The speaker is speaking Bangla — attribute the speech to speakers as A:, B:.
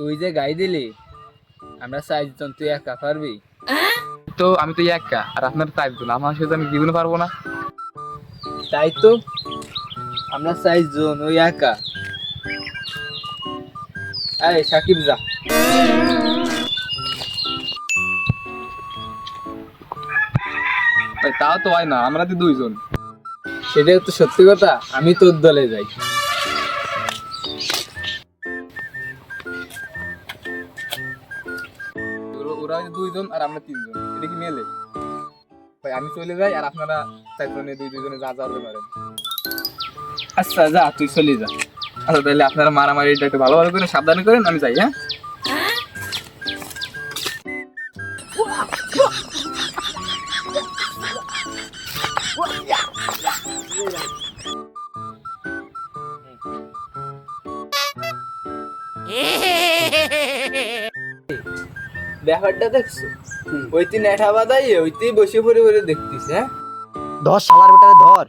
A: তুই যে গাই দিলি আমরা চারজন, তুই একা পারবি?
B: তো আমি তো একা, আর আপনার 4 জন, আমার সাথে আমি জীবনে পারবো না।
A: তাই তো, আমরা চারজন, ওই একা। আরে সাকিব যা।
B: তাও তো হয় না, আমরা তো 2 জন।
A: সেটাই তো সত্যি কথা, আমি তোর দলে যাই।
B: ওরা হচ্ছে 2 জন আর আমরা 3 জন, এটা কি মেলে? ভাই আমি চলে যাই, আর আপনারা 4 জনে 2 জনে যা যাবে করেন।
A: আচ্ছা যা, তুই চলে যা।
B: আচ্ছা তাহলে আপনারা মারামারিটা একটু ভালো ভালো করে সাবধানে করেন, আমি যাই। হ্যাঁ,
A: ব্যাপারটা দেখছো? ওই তুই নেঠা বাদাই ওই তুই বসে পড়ে পড়ে দেখতিস। হ্যাঁ,
C: ধর শালার বেটারে ধর।